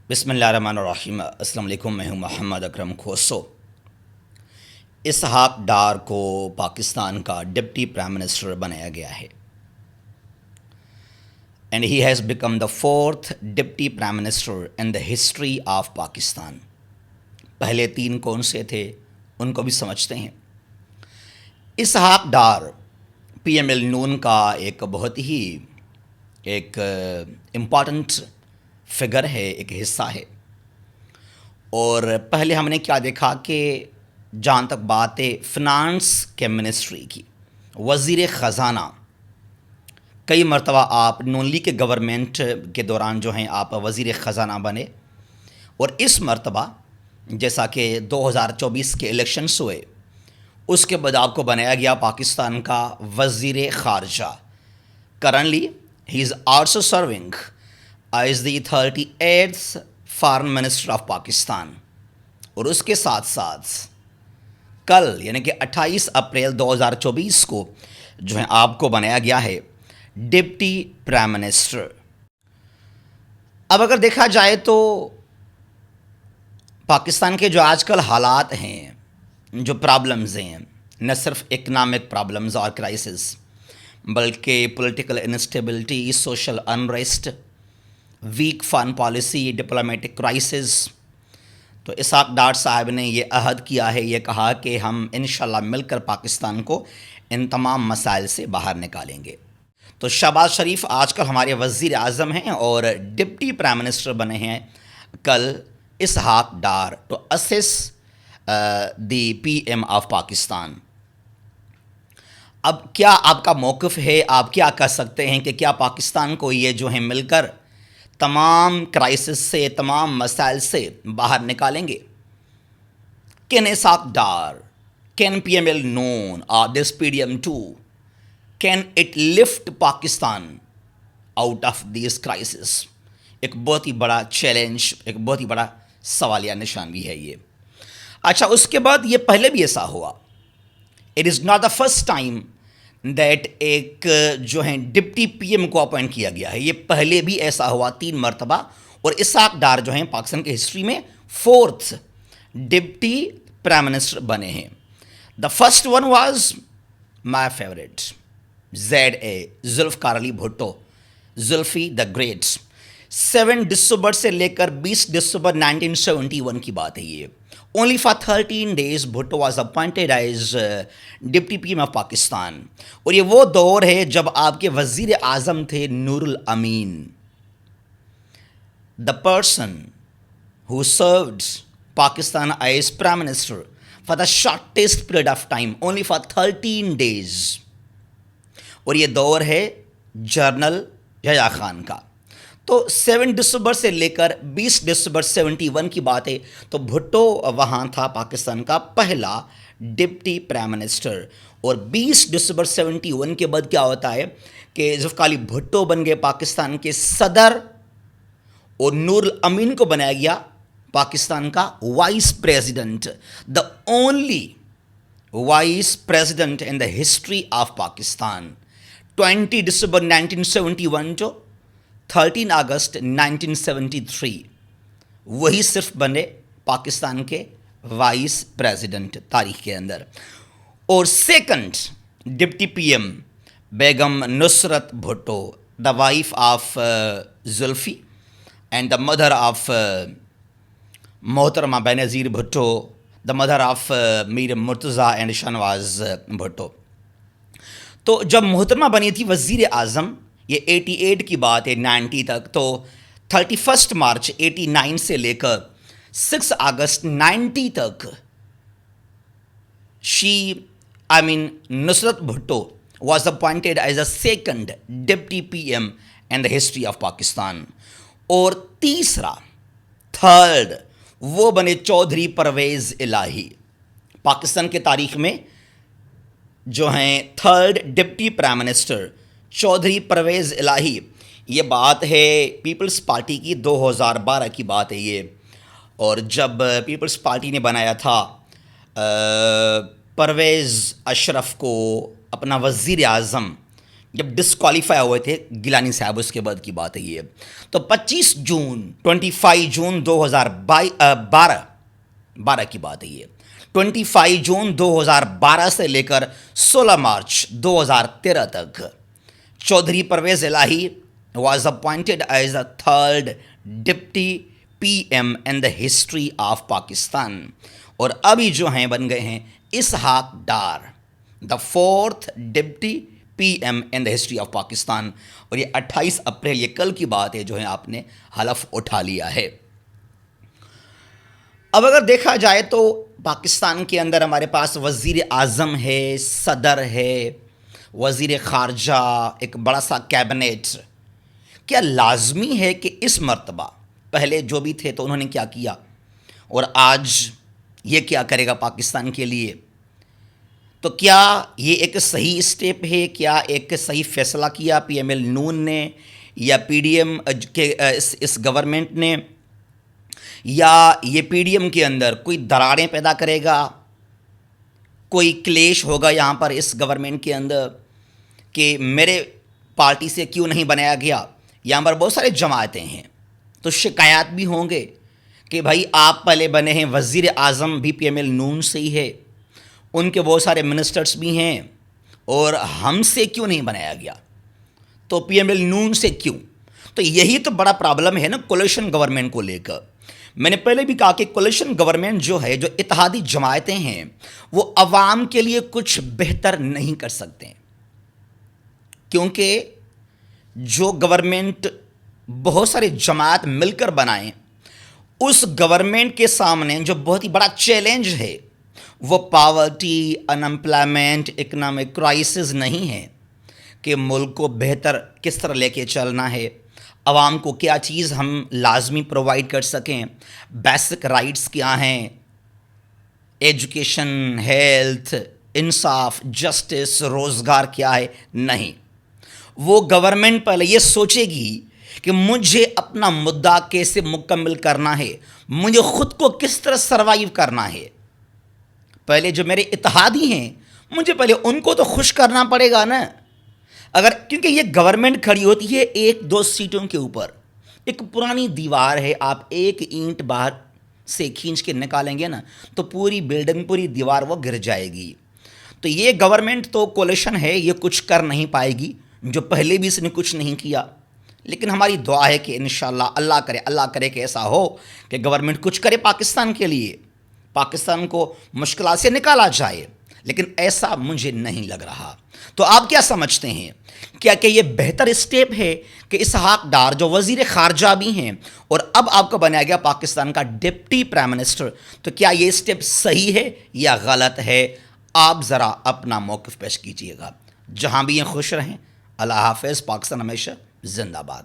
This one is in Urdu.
بسم اللہ الرحمن الرحیم۔ السلام علیکم، میں ہوں محمد اکرم کھوسو۔ اسحاق ڈار کو پاکستان کا ڈپٹی پرائم منسٹر بنایا گیا ہے and he has become the fourth deputy prime minister in the history of Pakistan. پہلے تین کون سے تھے ان کو بھی سمجھتے ہیں۔ اسحاق ڈار پی ایم ایل نون کا ایک بہت ہی امپورٹنٹ فگر ہے، ایک حصہ ہے۔ اور پہلے ہم نے کیا دیکھا کہ جہاں تک بات ہے فنانس کے منسٹری کی، وزیر خزانہ، کئی مرتبہ آپ نون لیگ کے گورنمنٹ کے دوران جو ہیں آپ وزیر خزانہ بنے، اور اس مرتبہ جیسا کہ 2024 کے الیکشنز ہوئے اس کے بعد آپ کو بنایا گیا پاکستان کا وزیر خارجہ۔ Currently he is also serving as the 38th foreign minister of Pakistan. اور اس کے ساتھ ساتھ کل یعنی کہ 28 اپریل 2024 کو جو ہے آپ کو بنایا گیا ہے ڈپٹی پرائم منسٹر۔ اب اگر دیکھا جائے تو پاکستان کے جو آج کل حالات ہیں، جو پرابلمز ہیں، نہ صرف اکنامک پرابلمز اور کرائسس بلکہ political instability, social unrest, weak foreign policy, diplomatic crisis, تو اسحاق ڈار صاحب نے یہ عہد کیا ہے، یہ کہا کہ ہم انشاءاللہ مل کر پاکستان کو ان تمام مسائل سے باہر نکالیں گے۔ تو شہباز شریف آج کل ہمارے وزیر اعظم ہیں اور ڈپٹی پرائم منسٹر بنے ہیں کل اسحاق Dar to assist the P M of Pakistan. اب کیا آپ کا موقف ہے؟ آپ کیا کہہ سکتے ہیں کہ کیا پاکستان کو یہ جو ہیں مل کر تمام کرائسس سے، تمام مسائل سے باہر نکالیں گے؟ Can Ishaq Dar, can P M L نون اور this P D M 2 can it lift Pakistan out of these crisis? ایک بہت ہی بڑا چیلنج، ایک بہت ہی بڑا سوالیہ نشان بھی ہے یہ۔ اچھا، اس کے بعد یہ پہلے بھی ایسا ہوا، it is not the first time that ایک جو ہیں ڈپٹی پی ایم کو اپوائنٹ کیا گیا ہے، یہ پہلے بھی ایسا ہوا 3 مرتبہ، اور اسحاق ڈار جو ہیں پاکستان کی ہسٹری میں 4th ڈپٹی پرائم منسٹر بنے ہیں۔ The first one was my favourite, ZA Zulfikar Ali Bhutto, Zulfi the great. 7 دسمبر سے لے کر 20 دسمبر 1971 کی بات ہے یہ۔ Only for 13 days Bhutto was appointed as deputy P M of Pakistan. اور یہ وہ دور ہے جب آپ کے وزیر اعظم تھے Nurul Amin, the person who served Pakistan as prime minister for the shortest period of time, only for 13 days۔ اور یہ دور ہے جنرل یحییٰ خان کا۔ تو 7 دسمبر سے لے کر 20 دسمبر 71 کی بات ہے، تو بھٹو وہاں تھا پاکستان کا پہلا ڈپٹی پرائم منسٹر۔ اور 20 دسمبر 71 کے بعد کیا ہوتا ہے کہ ذوالفقار علی بھٹو بن گئے پاکستان کے صدر، اور نور الامین کو بنایا گیا پاکستان کا vice president, the only vice president in the history of Pakistan. 20 دسمبر 1971 جو 13 اگست 1973 وہی صرف بنے پاکستان کے وائس پریزیڈنٹ تاریخ کے اندر۔ اور second deputy P M Begum Nusrat Bhutto, the wife of Zulfi and the mother of محترمہ Benazir Bhutto, the mother of Mir Murtaza and Shahnawaz Bhutto. تو جب محترمہ بنی تھی وزیر اعظم، یہ 88 کی بات ہے 90 تک، تو 31 مارچ 89 سے لے کر 6 اگست 90 تک Nusrat Bhutto was appointed as a second deputy P M in the history of Pakistan. اور تھرڈ وہ بنے چودھری پرویز الہی، پاکستان کے تاریخ میں جو ہیں 3rd deputy prime minister Chaudhry Pervaiz Elahi. یہ بات ہے پیپلز پارٹی کی، 2012 کی بات ہے یہ۔ اور جب پیپلز پارٹی نے بنایا تھا پرویز اشرف کو اپنا وزیر اعظم جب ڈسکوالیفائی ہوئے تھے گیلانی صاحب، اس کے بعد کی بات ہے یہ. تو 25 جون 2012 کی بات ہے یہ. 25 جون 2012 سے لے کر 16 مارچ 2013 تک Chaudhry Pervaiz Elahi was appointed as a third deputy PM in the history of Pakistan. اور ابھی جو ہیں بن گئے ہیں Ishaq Dar the fourth deputy PM in the history of Pakistan. اور یہ 28 اپریل، یہ کل کی بات ہے، جو ہے آپ نے حلف اٹھا لیا ہے. اب اگر دیکھا جائے تو پاکستان کے اندر ہمارے پاس وزیر اعظم ہے، صدر ہے، وزیر خارجہ، ایک بڑا سا کیبنٹ. کیا لازمی ہے کہ اس مرتبہ، پہلے جو بھی تھے تو انہوں نے کیا کیا اور آج یہ کیا کرے گا پاکستان کے لیے؟ تو کیا یہ ایک صحیح اسٹیپ ہے؟ کیا ایک صحیح فیصلہ کیا PML نون نے یا PDM کے اس گورنمنٹ نے، یا یہ PDM کے اندر کوئی دراریں پیدا کرے گا، کوئی کلیش ہوگا یہاں پر اس گورنمنٹ کے اندر کہ میرے پارٹی سے کیوں نہیں بنایا گیا؟ یہاں پر بہت سارے جماعتیں ہیں تو شکایات بھی ہوں گے کہ بھائی آپ پہلے بنے ہیں، وزیر اعظم بھی PML نون سے ہی ہے، ان کے بہت سارے منسٹرز بھی ہیں، اور ہم سے کیوں نہیں بنایا گیا؟ تو PML نون سے کیوں؟ تو یہی تو بڑا پرابلم ہے نا کولیشن گورنمنٹ کو لے کر. میں نے پہلے بھی کہا کہ کولیشن گورنمنٹ جو ہے، جو اتحادی جماعتیں ہیں، وہ عوام کے لیے کچھ بہتر نہیں کر سکتے، کیونکہ جو گورنمنٹ بہت سارے جماعت مل کر بنائیں، اس گورنمنٹ کے سامنے جو بہت ہی بڑا چیلنج ہے وہ پاورٹی، انمپلائمنٹ، اکنامک کرائسس نہیں ہے کہ ملک کو بہتر کس طرح لے کے چلنا ہے، عوام کو کیا چیز ہم لازمی پرووائڈ کر سکیں، بیسک رائٹس کیا ہیں، ایجوکیشن، ہیلتھ، انصاف، جسٹس، روزگار کیا ہے. نہیں، وہ گورنمنٹ پہلے یہ سوچے گی کہ مجھے اپنا مدعا کیسے مکمل کرنا ہے، مجھے خود کو کس طرح سروائیو کرنا ہے. پہلے جو میرے اتحادی ہیں، مجھے پہلے ان کو تو خوش کرنا پڑے گا نا. کیونکہ یہ گورنمنٹ کھڑی ہوتی ہے 1-2 سیٹوں کے اوپر، ایک پرانی دیوار ہے، آپ ایک اینٹ باہر سے کھینچ کے نکالیں گے نا تو پوری بلڈنگ، پوری دیوار وہ گر جائے گی. تو یہ گورنمنٹ تو کولیشن ہے، یہ کچھ کر نہیں پائے گی، جو پہلے بھی اس نے کچھ نہیں کیا. لیکن ہماری دعا ہے کہ انشاءاللہ اللہ کرے کہ ایسا ہو کہ گورنمنٹ کچھ کرے پاکستان کے لیے، پاکستان کو مشکلات سے نکالا جائے. لیکن ایسا مجھے نہیں لگ رہا. تو آپ کیا سمجھتے ہیں؟ کیا کہ یہ بہتر اسٹیپ ہے کہ اسحاق ڈار جو وزیر خارجہ بھی ہیں اور اب آپ کو بنایا گیا پاکستان کا ڈپٹی پرائم منسٹر، تو کیا یہ اسٹیپ صحیح ہے یا غلط ہے؟ آپ ذرا اپنا موقف پیش کیجیے گا. جہاں بھی یہ خوش رہیں. اللہ حافظ. پاکستان ہمیشہ زندہ باد.